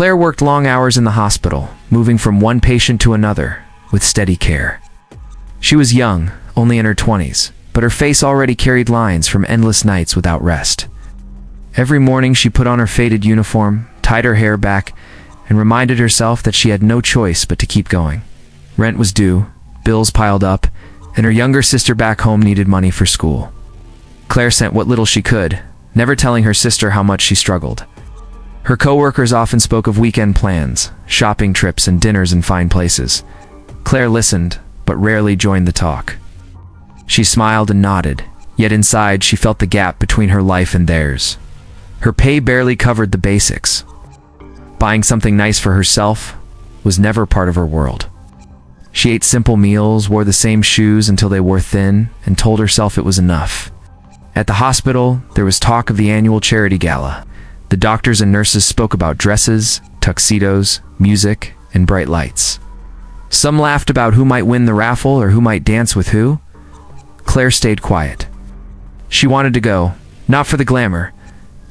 Claire worked long hours in the hospital, moving from one patient to another, with steady care. She was young, only in her 20s, but her face already carried lines from endless nights without rest. Every morning she put on her faded uniform, tied her hair back, and reminded herself that she had no choice but to keep going. Rent was due, bills piled up, and her younger sister back home needed money for school. Claire sent what little she could, never telling her sister how much she struggled. Her co-workers often spoke of weekend plans, shopping trips, and dinners in fine places. Claire listened, but rarely joined the talk. She smiled and nodded, yet inside she felt the gap between her life and theirs. Her pay barely covered the basics. Buying something nice for herself was never part of her world. She ate simple meals, wore the same shoes until they wore thin, and told herself it was enough. At the hospital, there was talk of the annual charity gala. The doctors and nurses spoke about dresses, tuxedos, music, and bright lights. Some laughed about who might win the raffle or who might dance with who. Claire stayed quiet. She wanted to go, not for the glamour,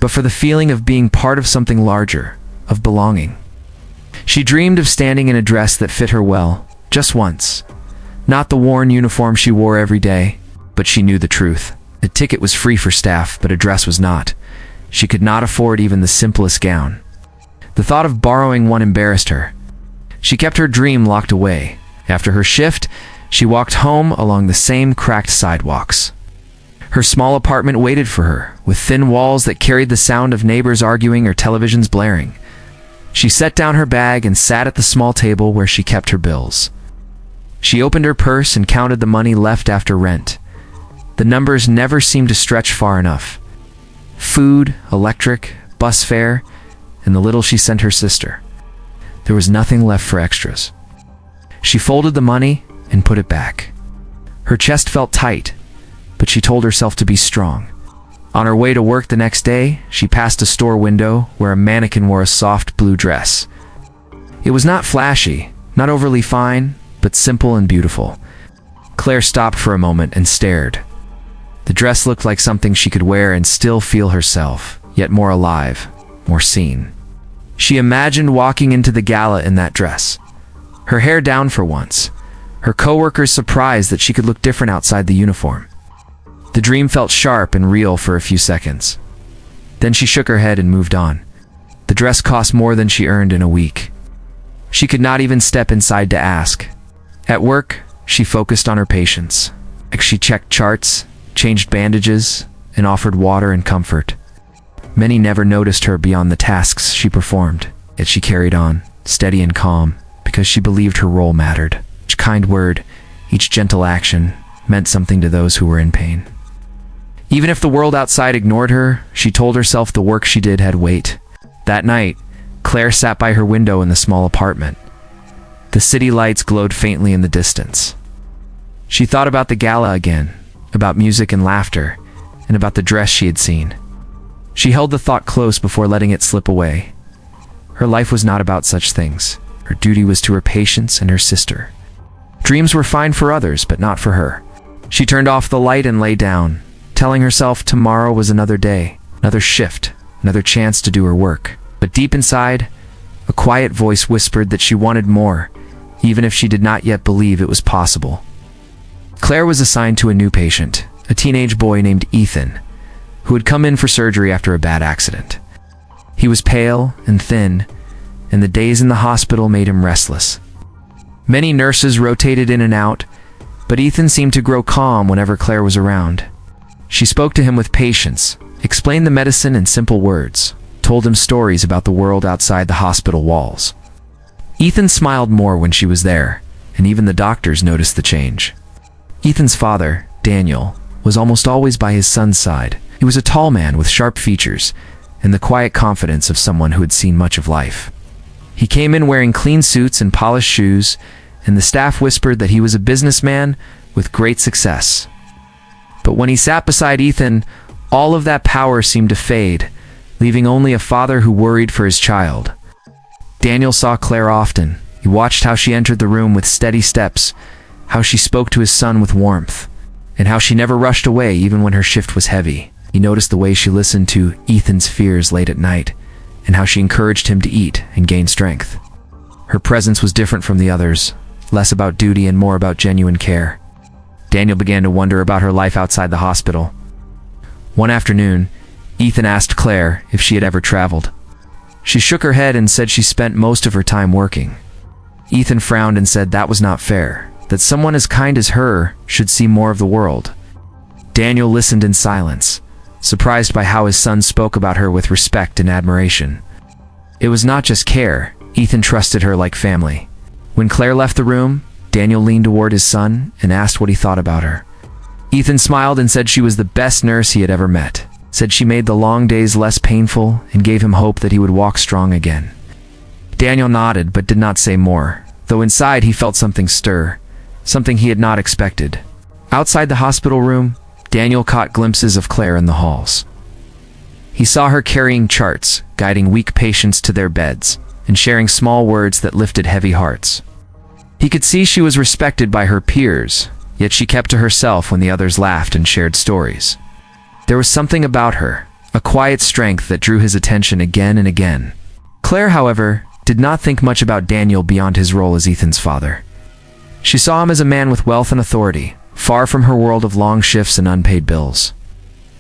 but for the feeling of being part of something larger, of belonging. She dreamed of standing in a dress that fit her well, just once. Not the worn uniform she wore every day, but she knew the truth. A ticket was free for staff, but a dress was not. She could not afford even the simplest gown. The thought of borrowing one embarrassed her. She kept her dream locked away. After her shift, she walked home along the same cracked sidewalks. Her small apartment waited for her, with thin walls that carried the sound of neighbors arguing or televisions blaring. She set down her bag and sat at the small table where she kept her bills. She opened her purse and counted the money left after rent. The numbers never seemed to stretch far enough. Food, electric, bus fare, and the little she sent her sister. There was nothing left for extras. She folded the money and put it back. Her chest felt tight, but she told herself to be strong. On her way to work the next day, she passed a store window where a mannequin wore a soft blue dress. It was not flashy, not overly fine, but simple and beautiful. Claire stopped for a moment and stared. The dress looked like something she could wear and still feel herself, yet more alive, more seen. She imagined walking into the gala in that dress. Her hair down for once. Her co-workers surprised that she could look different outside the uniform. The dream felt sharp and real for a few seconds. Then she shook her head and moved on. The dress cost more than she earned in a week. She could not even step inside to ask. At work, she focused on her patients. She checked charts, changed bandages, and offered water and comfort. Many never noticed her beyond the tasks she performed, yet she carried on, steady and calm, because she believed her role mattered. Each kind word, each gentle action, meant something to those who were in pain. Even if the world outside ignored her, she told herself the work she did had weight. That night, Claire sat by her window in the small apartment. The city lights glowed faintly in the distance. She thought about the gala again, about music and laughter, and about the dress she had seen. She held the thought close before letting it slip away. Her life was not about such things. Her duty was to her patients and her sister. Dreams were fine for others, but not for her. She turned off the light and lay down, telling herself tomorrow was another day, another shift, another chance to do her work. But deep inside, a quiet voice whispered that she wanted more, even if she did not yet believe it was possible. Claire was assigned to a new patient, a teenage boy named Ethan, who had come in for surgery after a bad accident. He was pale and thin, and the days in the hospital made him restless. Many nurses rotated in and out, but Ethan seemed to grow calm whenever Claire was around. She spoke to him with patience, explained the medicine in simple words, told him stories about the world outside the hospital walls. Ethan smiled more when she was there, and even the doctors noticed the change. Ethan's father, Daniel, was almost always by his son's side. He was a tall man with sharp features and the quiet confidence of someone who had seen much of life. He came in wearing clean suits and polished shoes, and the staff whispered that he was a businessman with great success. But when he sat beside Ethan, all of that power seemed to fade, leaving only a father who worried for his child. Daniel saw Claire often. He watched how she entered the room with steady steps, how she spoke to his son with warmth, and how she never rushed away even when her shift was heavy. He noticed the way she listened to Ethan's fears late at night, and how she encouraged him to eat and gain strength. Her presence was different from the others, less about duty and more about genuine care. Daniel began to wonder about her life outside the hospital. One afternoon, Ethan asked Claire if she had ever traveled. She shook her head and said she spent most of her time working. Ethan frowned and said that was not fair, that someone as kind as her should see more of the world. Daniel listened in silence, surprised by how his son spoke about her with respect and admiration. It was not just care. Ethan trusted her like family. When Claire left the room, Daniel leaned toward his son and asked what he thought about her. Ethan smiled and said she was the best nurse he had ever met, said she made the long days less painful and gave him hope that he would walk strong again. Daniel nodded but did not say more, though inside he felt something stir, something he had not expected. Outside the hospital room, Daniel caught glimpses of Claire in the halls. He saw her carrying charts, guiding weak patients to their beds, and sharing small words that lifted heavy hearts. He could see she was respected by her peers, yet she kept to herself when the others laughed and shared stories. There was something about her, a quiet strength that drew his attention again and again. Claire, however, did not think much about Daniel beyond his role as Ethan's father. She saw him as a man with wealth and authority, far from her world of long shifts and unpaid bills.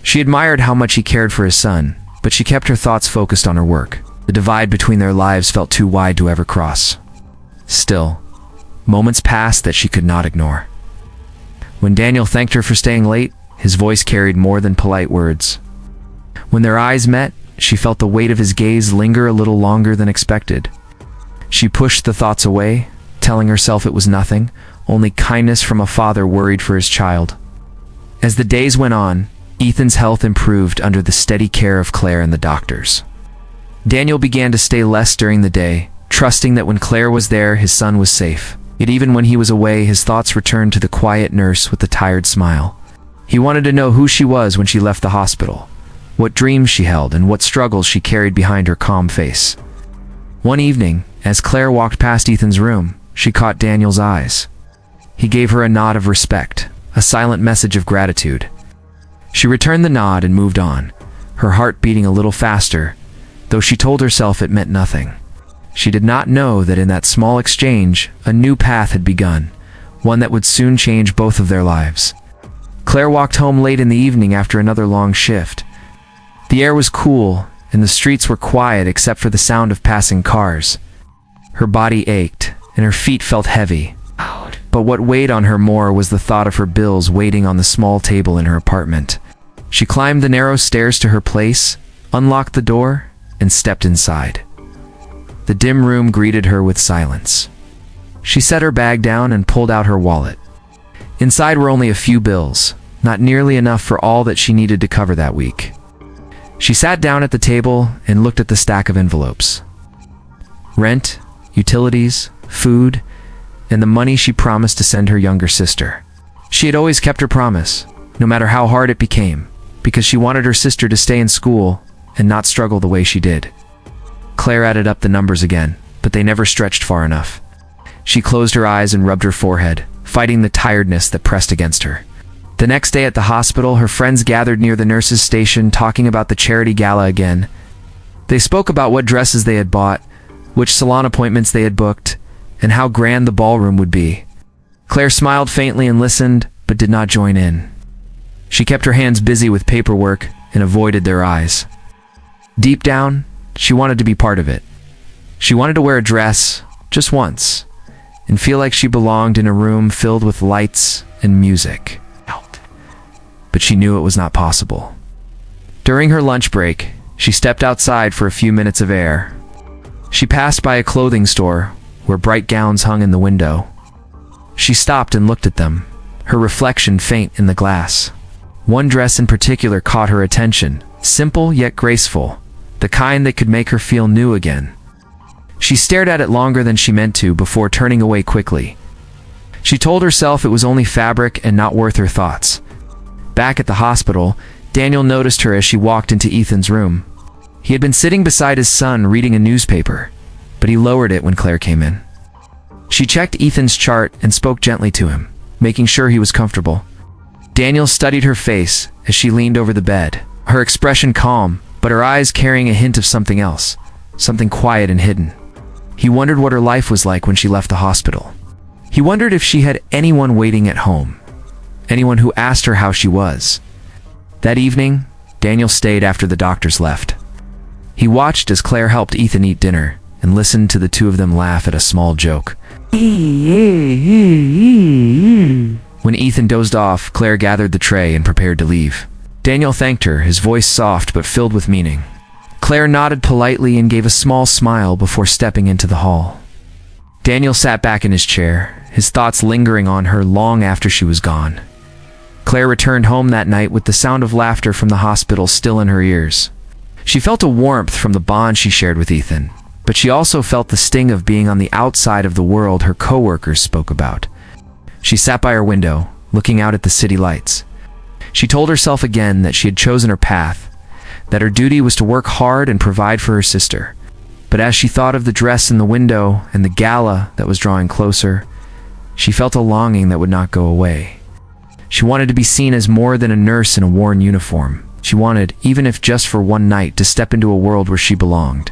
She admired how much he cared for his son, but she kept her thoughts focused on her work. The divide between their lives felt too wide to ever cross. Still, moments passed that she could not ignore. When Daniel thanked her for staying late, his voice carried more than polite words. When their eyes met, she felt the weight of his gaze linger a little longer than expected. She pushed the thoughts away, telling herself it was nothing, only kindness from a father worried for his child. As the days went on, Ethan's health improved under the steady care of Claire and the doctors. Daniel began to stay less during the day, trusting that when Claire was there, his son was safe. Yet even when he was away, his thoughts returned to the quiet nurse with the tired smile. He wanted to know who she was when she left the hospital, what dreams she held, and what struggles she carried behind her calm face. One evening, as Claire walked past Ethan's room, she caught Daniel's eyes. He gave her a nod of respect, a silent message of gratitude. She returned the nod and moved on, her heart beating a little faster, though she told herself it meant nothing. She did not know that in that small exchange, a new path had begun, one that would soon change both of their lives. Claire walked home late in the evening after another long shift. The air was cool, and the streets were quiet except for the sound of passing cars. Her body ached, and her feet felt heavy. But what weighed on her more was the thought of her bills waiting on the small table in her apartment. She climbed the narrow stairs to her place, unlocked the door, and stepped inside. The dim room greeted her with silence. She set her bag down and pulled out her wallet. Inside were only a few bills, not nearly enough for all that she needed to cover that week. She sat down at the table and looked at the stack of envelopes. Rent, utilities, food, and the money she promised to send her younger sister. She had always kept her promise, no matter how hard it became, because she wanted her sister to stay in school and not struggle the way she did. Claire added up the numbers again, but they never stretched far enough. She closed her eyes and rubbed her forehead, fighting the tiredness that pressed against her. The next day at the hospital, her friends gathered near the nurses' station talking about the charity gala again. They spoke about what dresses they had bought, which salon appointments they had booked, and how grand the ballroom would be. Claire smiled faintly and listened, but did not join in. She kept her hands busy with paperwork and avoided their eyes. Deep down, she wanted to be part of it. She wanted to wear a dress, just once, and feel like she belonged in a room filled with lights and music. But she knew it was not possible. During her lunch break, she stepped outside for a few minutes of air. She passed by a clothing store where bright gowns hung in the window. She stopped and looked at them, her reflection faint in the glass. One dress in particular caught her attention, simple yet graceful, the kind that could make her feel new again. She stared at it longer than she meant to before turning away quickly. She told herself it was only fabric and not worth her thoughts. Back at the hospital, Daniel noticed her as she walked into Ethan's room. He had been sitting beside his son reading a newspaper, but he lowered it when Claire came in. She checked Ethan's chart and spoke gently to him, making sure he was comfortable. Daniel studied her face as she leaned over the bed, her expression calm, but her eyes carrying a hint of something else, something quiet and hidden. He wondered what her life was like when she left the hospital. He wondered if she had anyone waiting at home, anyone who asked her how she was. That evening, Daniel stayed after the doctors left. He watched as Claire helped Ethan eat dinner and listened to the two of them laugh at a small joke. When Ethan dozed off, Claire gathered the tray and prepared to leave. Daniel thanked her, his voice soft but filled with meaning. Claire nodded politely and gave a small smile before stepping into the hall. Daniel sat back in his chair, his thoughts lingering on her long after she was gone. Claire returned home that night with the sound of laughter from the hospital still in her ears. She felt a warmth from the bond she shared with Ethan, but she also felt the sting of being on the outside of the world her coworkers spoke about. She sat by her window, looking out at the city lights. She told herself again that she had chosen her path, that her duty was to work hard and provide for her sister. But as she thought of the dress in the window and the gala that was drawing closer, she felt a longing that would not go away. She wanted to be seen as more than a nurse in a worn uniform. She wanted, even if just for one night, to step into a world where she belonged.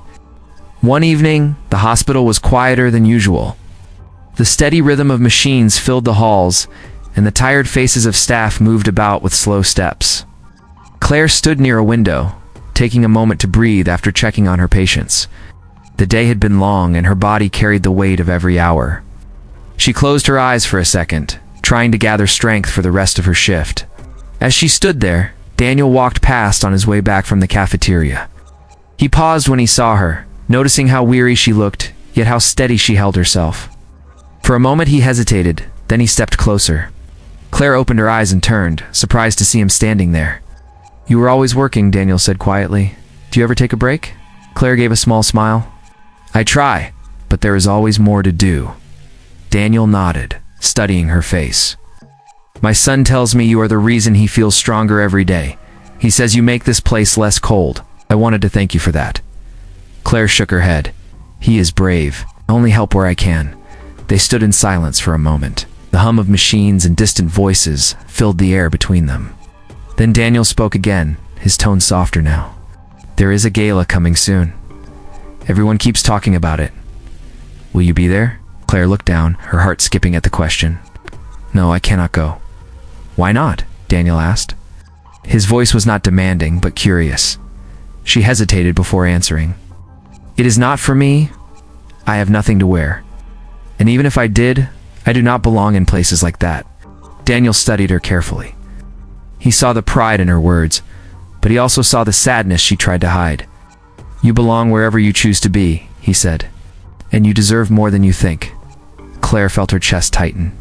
One evening, the hospital was quieter than usual. The steady rhythm of machines filled the halls, and the tired faces of staff moved about with slow steps. Claire stood near a window, taking a moment to breathe after checking on her patients. The day had been long, and her body carried the weight of every hour. She closed her eyes for a second, trying to gather strength for the rest of her shift. As she stood there, Daniel walked past on his way back from the cafeteria. He paused when he saw her, noticing how weary she looked, yet how steady she held herself. For a moment he hesitated, then he stepped closer. Claire opened her eyes and turned, surprised to see him standing there. "You were always working," Daniel said quietly. "Do you ever take a break?" Claire gave a small smile. "I try, but there is always more to do." Daniel nodded, studying her face. "My son tells me you are the reason he feels stronger every day. He says you make this place less cold. I wanted to thank you for that." Claire shook her head. "He is brave. I only help where I can." They stood in silence for a moment. The hum of machines and distant voices filled the air between them. Then Daniel spoke again, his tone softer now. "There is a gala coming soon. Everyone keeps talking about it. Will you be there?" Claire looked down, her heart skipping at the question. "No, I cannot go." "Why not?" Daniel asked. His voice was not demanding, but curious. She hesitated before answering. "It is not for me. I have nothing to wear. And even if I did, I do not belong in places like that." Daniel studied her carefully. He saw the pride in her words, but he also saw the sadness she tried to hide. "You belong wherever you choose to be," he said. "And you deserve more than you think." Claire felt her chest tighten.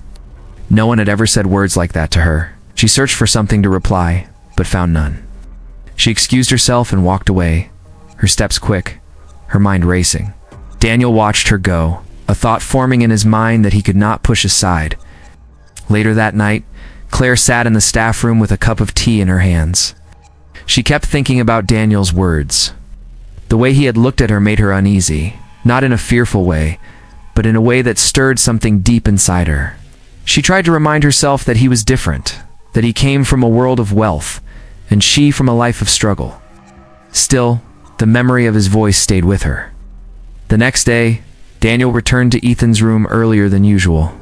No one had ever said words like that to her. She searched for something to reply, but found none. She excused herself and walked away, her steps quick, her mind racing. Daniel watched her go, a thought forming in his mind that he could not push aside. Later that night, Claire sat in the staff room with a cup of tea in her hands. She kept thinking about Daniel's words. The way he had looked at her made her uneasy, not in a fearful way, but in a way that stirred something deep inside her. She tried to remind herself that he was different, that he came from a world of wealth, and she from a life of struggle. Still, the memory of his voice stayed with her. The next day, Daniel returned to Ethan's room earlier than usual.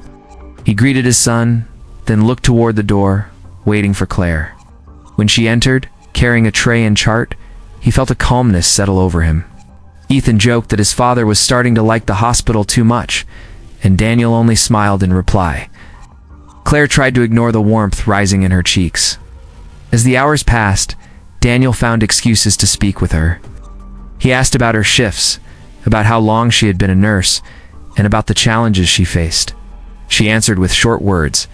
He greeted his son, then looked toward the door, waiting for Claire. When she entered, carrying a tray and chart, he felt a calmness settle over him. Ethan joked that his father was starting to like the hospital too much, and Daniel only smiled in reply. Claire tried to ignore the warmth rising in her cheeks. As the hours passed, Daniel found excuses to speak with her. He asked about her shifts, about how long she had been a nurse, and about the challenges she faced. She answered with short words,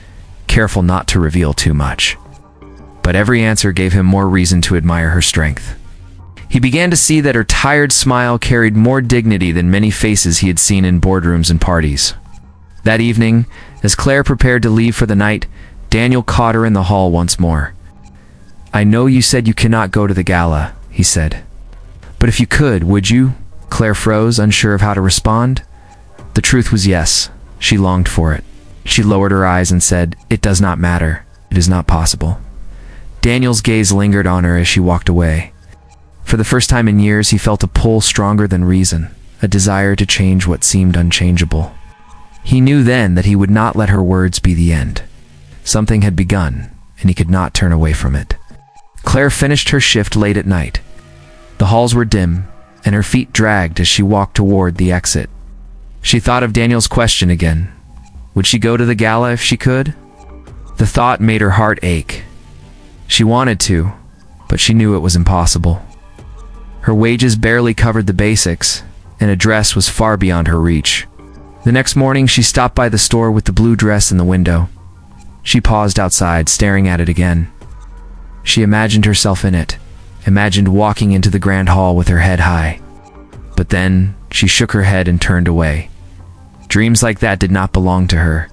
careful not to reveal too much. But every answer gave him more reason to admire her strength. He began to see that her tired smile carried more dignity than many faces he had seen in boardrooms and parties. That evening, as Claire prepared to leave for the night, Daniel caught her in the hall once more. "I know you said you cannot go to the gala," he said. "But if you could, would you?" Claire froze, unsure of how to respond. The truth was yes, she longed for it. She lowered her eyes and said, "It does not matter. It is not possible." Daniel's gaze lingered on her as she walked away. For the first time in years, he felt a pull stronger than reason, a desire to change what seemed unchangeable. He knew then that he would not let her words be the end. Something had begun, and he could not turn away from it. Claire finished her shift late at night. The halls were dim, and her feet dragged as she walked toward the exit. She thought of Daniel's question again. Would she go to the gala if she could? The thought made her heart ache. She wanted to, but she knew it was impossible. Her wages barely covered the basics, and a dress was far beyond her reach. The next morning, she stopped by the store with the blue dress in the window. She paused outside, staring at it again. She imagined herself in it, imagined walking into the grand hall with her head high. But then, she shook her head and turned away. Dreams like that did not belong to her.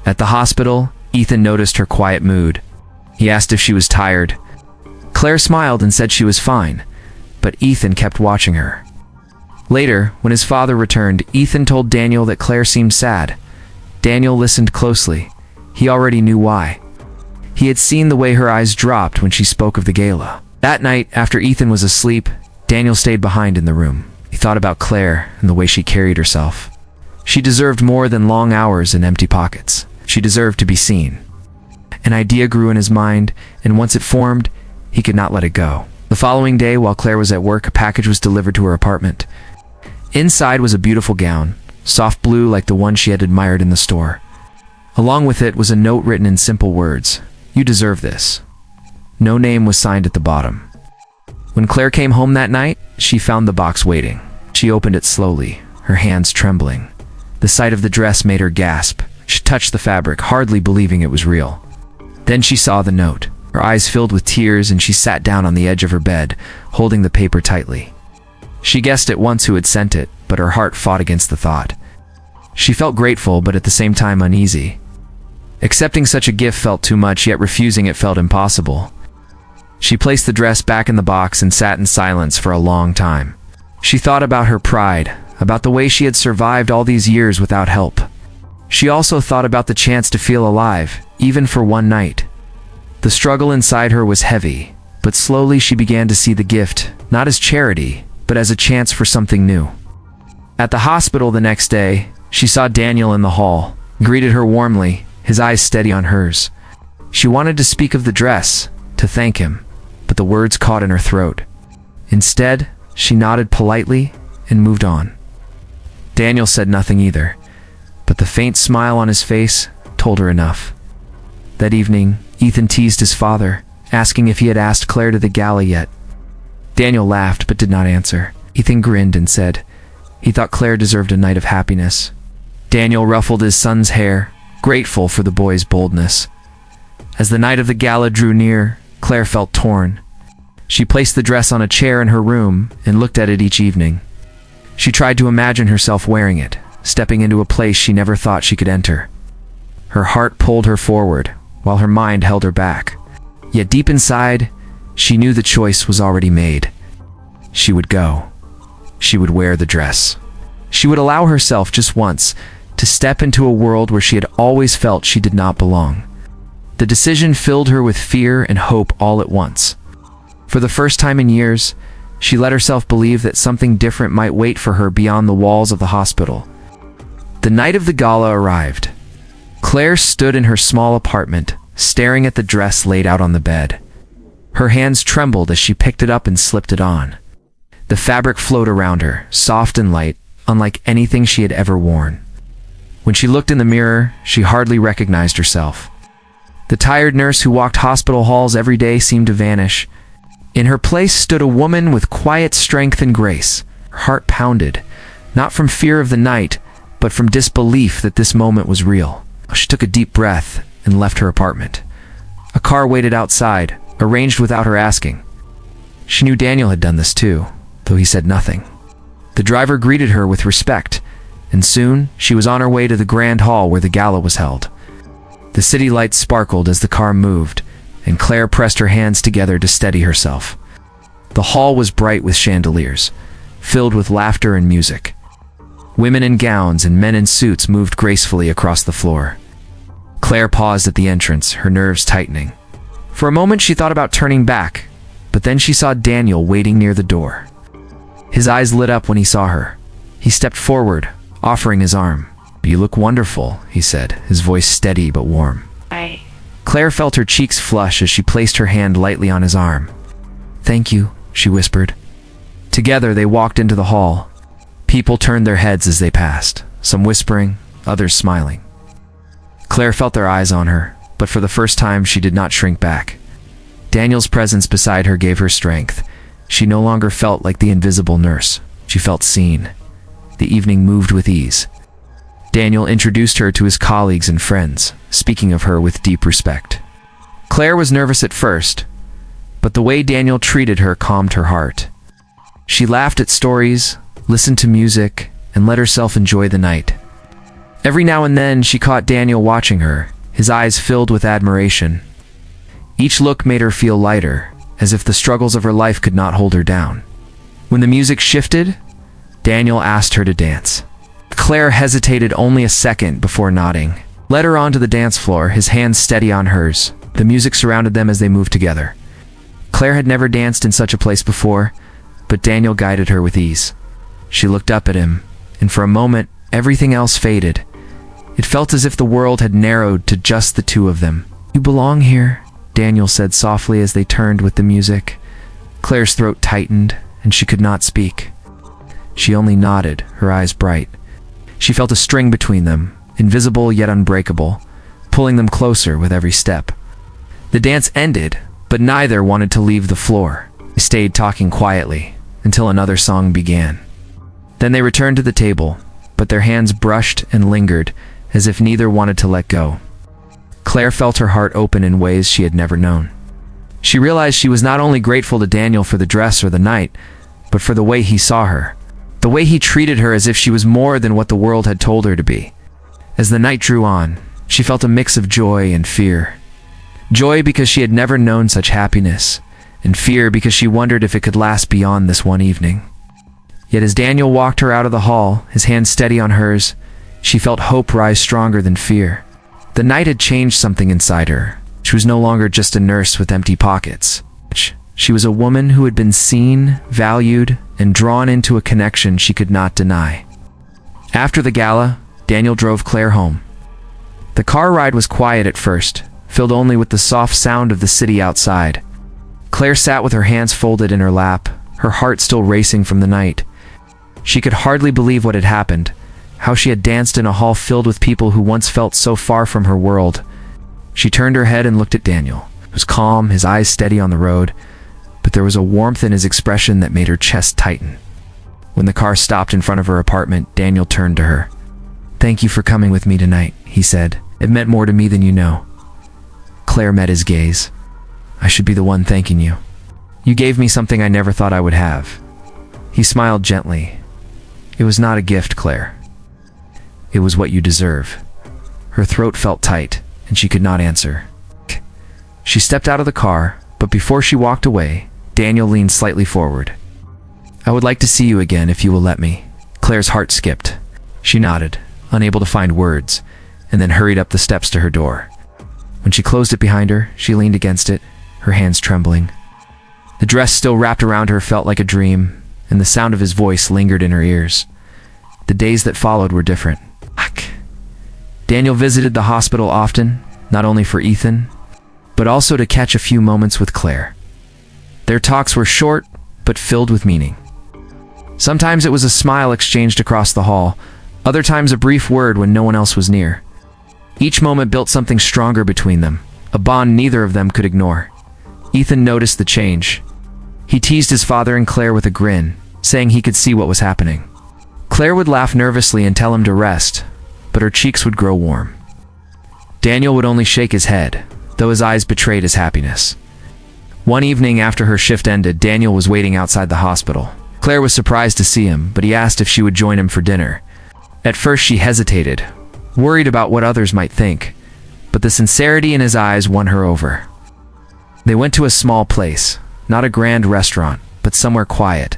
At the hospital, Ethan noticed her quiet mood. He asked if she was tired. Claire smiled and said she was fine, but Ethan kept watching her. Later, when his father returned, Ethan told Daniel that Claire seemed sad. Daniel listened closely. He already knew why. He had seen the way her eyes dropped when she spoke of the gala. That night, after Ethan was asleep, Daniel stayed behind in the room. He thought about Claire and the way she carried herself. She deserved more than long hours and empty pockets. She deserved to be seen. An idea grew in his mind, and once it formed, he could not let it go. The following day, while Claire was at work, a package was delivered to her apartment. Inside was a beautiful gown, soft blue like the one she had admired in the store. Along with it was a note written in simple words, "You deserve this." No name was signed at the bottom. When Claire came home that night, she found the box waiting. She opened it slowly, her hands trembling. The sight of the dress made her gasp. She touched the fabric, hardly believing it was real. Then she saw the note. Her eyes filled with tears, and she sat down on the edge of her bed, holding the paper tightly. She guessed at once who had sent it, but her heart fought against the thought. She felt grateful, but at the same time uneasy. Accepting such a gift felt too much, yet refusing it felt impossible. She placed the dress back in the box and sat in silence for a long time. She thought about her pride, about the way she had survived all these years without help. She also thought about the chance to feel alive, even for one night. The struggle inside her was heavy, but slowly she began to see the gift, not as charity, but as a chance for something new. At the hospital the next day, she saw Daniel in the hall, greeted her warmly, his eyes steady on hers. She wanted to speak of the dress, to thank him, but the words caught in her throat. Instead, she nodded politely and moved on. Daniel said nothing either, but the faint smile on his face told her enough. That evening, Ethan teased his father, asking if he had asked Claire to the gala yet. Daniel laughed but did not answer. Ethan grinned and said he thought Claire deserved a night of happiness. Daniel ruffled his son's hair, grateful for the boy's boldness. As the night of the gala drew near, Claire felt torn. She placed the dress on a chair in her room and looked at it each evening. She tried to imagine herself wearing it, stepping into a place she never thought she could enter. Her heart pulled her forward, while her mind held her back. Yet deep inside, she knew the choice was already made. She would go. She would wear the dress. She would allow herself just once to step into a world where she had always felt she did not belong. The decision filled her with fear and hope all at once. For the first time in years, she let herself believe that something different might wait for her beyond the walls of the hospital. The night of the gala arrived. Claire stood in her small apartment, staring at the dress laid out on the bed. Her hands trembled as she picked it up and slipped it on. The fabric flowed around her, soft and light, unlike anything she had ever worn. When she looked in the mirror, she hardly recognized herself. The tired nurse who walked hospital halls every day seemed to vanish. In her place stood a woman with quiet strength and grace. Her heart pounded, not from fear of the night, but from disbelief that this moment was real. She took a deep breath and left her apartment. A car waited outside, arranged without her asking. She knew Daniel had done this too, though he said nothing. The driver greeted her with respect, and soon she was on her way to the grand hall where the gala was held. The city lights sparkled as the car moved, and Claire pressed her hands together to steady herself. The hall was bright with chandeliers, filled with laughter and music. Women in gowns and men in suits moved gracefully across the floor. Claire paused at the entrance, her nerves tightening. For a moment she thought about turning back, But then she saw Daniel waiting near the door. His eyes lit up when he saw her. He stepped forward, offering his arm. "You look wonderful," he said, his voice steady but warm. Claire felt her cheeks flush as she placed her hand lightly on his arm. "Thank you," she whispered. Together they walked into the hall. People turned their heads as they passed, some whispering, others smiling. Claire felt their eyes on her, but for the first time she did not shrink back. Daniel's presence beside her gave her strength. She no longer felt like the invisible nurse. She felt seen. The evening moved with ease. Daniel introduced her to his colleagues and friends, speaking of her with deep respect. Claire was nervous at first, but the way Daniel treated her calmed her heart. She laughed at stories, listened to music, and let herself enjoy the night. Every now and then she caught Daniel watching her, his eyes filled with admiration. Each look made her feel lighter, as if the struggles of her life could not hold her down. When the music shifted, Daniel asked her to dance. Claire hesitated only a second before nodding. Led her onto the dance floor, his hands steady on hers. The music surrounded them as they moved together. Claire had never danced in such a place before, but Daniel guided her with ease. She looked up at him, and for a moment, everything else faded. It felt as if the world had narrowed to just the two of them. "You belong here," Daniel said softly as they turned with the music. Claire's throat tightened, and she could not speak. She only nodded, her eyes bright. She felt a string between them, invisible yet unbreakable, pulling them closer with every step. The dance ended, but neither wanted to leave the floor. They stayed talking quietly until another song began. Then they returned to the table, but their hands brushed and lingered, as if neither wanted to let go. Claire felt her heart open in ways she had never known. She realized she was not only grateful to Daniel for the dress or the night, but for the way he saw her. The way he treated her as if she was more than what the world had told her to be. As the night drew on, she felt a mix of joy and fear. Joy because she had never known such happiness, and fear because she wondered if it could last beyond this one evening. Yet as Daniel walked her out of the hall, his hand steady on hers, she felt hope rise stronger than fear. The night had changed something inside her. She was no longer just a nurse with empty pockets. She was a woman who had been seen, valued, and drawn into a connection she could not deny. After the gala, Daniel drove Claire home. The car ride was quiet at first, filled only with the soft sound of the city outside. Claire sat with her hands folded in her lap, her heart still racing from the night. She could hardly believe what had happened, how she had danced in a hall filled with people who once felt so far from her world. She turned her head and looked at Daniel. He was calm, his eyes steady on the road, but there was a warmth in his expression that made her chest tighten. When the car stopped in front of her apartment, Daniel turned to her. "Thank you for coming with me tonight," he said. "It meant more to me than you know." Claire met his gaze. "I should be the one thanking you. You gave me something I never thought I would have." He smiled gently. "It was not a gift, Claire. It was what you deserve." Her throat felt tight, and she could not answer. She stepped out of the car, but before she walked away, Daniel leaned slightly forward. "I would like to see you again if you will let me." Claire's heart skipped. She nodded, unable to find words, and then hurried up the steps to her door. When she closed it behind her, she leaned against it, her hands trembling. The dress still wrapped around her felt like a dream, and the sound of his voice lingered in her ears. The days that followed were different. Daniel visited the hospital often, not only for Ethan, but also to catch a few moments with Claire. Their talks were short, but filled with meaning. Sometimes it was a smile exchanged across the hall, other times a brief word when no one else was near. Each moment built something stronger between them, a bond neither of them could ignore. Ethan noticed the change. He teased his father and Claire with a grin, saying he could see what was happening. Claire would laugh nervously and tell him to rest, but her cheeks would grow warm. Daniel would only shake his head, though his eyes betrayed his happiness. One evening after her shift ended, Daniel was waiting outside the hospital. Claire was surprised to see him, but he asked if she would join him for dinner. At first she hesitated, worried about what others might think, but the sincerity in his eyes won her over. They went to a small place, not a grand restaurant, but somewhere quiet.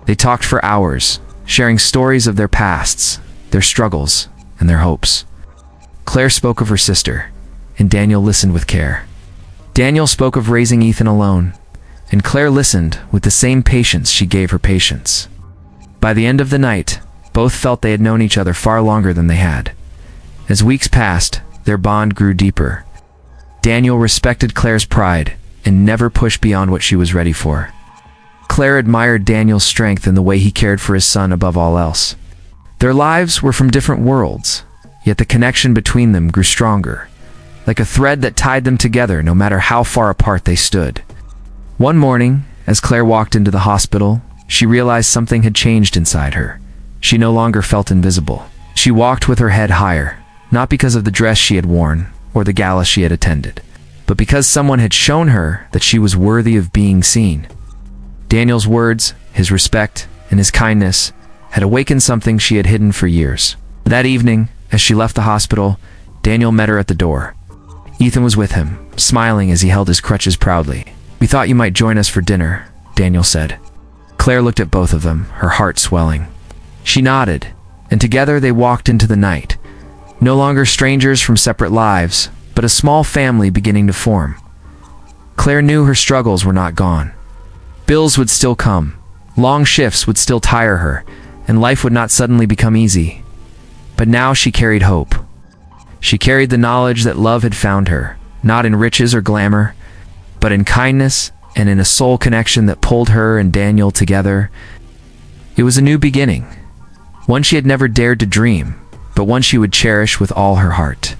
They talked for hours, sharing stories of their pasts, their struggles, and their hopes. Claire spoke of her sister, and Daniel listened with care. Daniel spoke of raising Ethan alone, and Claire listened with the same patience she gave her patients. By the end of the night, both felt they had known each other far longer than they had. As weeks passed, their bond grew deeper. Daniel respected Claire's pride and never pushed beyond what she was ready for. Claire admired Daniel's strength and the way he cared for his son above all else. Their lives were from different worlds, yet the connection between them grew stronger, like a thread that tied them together no matter how far apart they stood. One morning, as Claire walked into the hospital, she realized something had changed inside her. She no longer felt invisible. She walked with her head higher, not because of the dress she had worn or the gala she had attended, but because someone had shown her that she was worthy of being seen. Daniel's words, his respect, and his kindness had awakened something she had hidden for years. That evening, as she left the hospital, Daniel met her at the door. Ethan was with him, smiling as he held his crutches proudly. "We thought you might join us for dinner," Daniel said. Claire looked at both of them, her heart swelling. She nodded, and together they walked into the night, no longer strangers from separate lives, but a small family beginning to form. Claire knew her struggles were not gone. Bills would still come, long shifts would still tire her, and life would not suddenly become easy. But now she carried hope. She carried the knowledge that love had found her, not in riches or glamour, but in kindness and in a soul connection that pulled her and Daniel together. It was a new beginning, one she had never dared to dream, but one she would cherish with all her heart.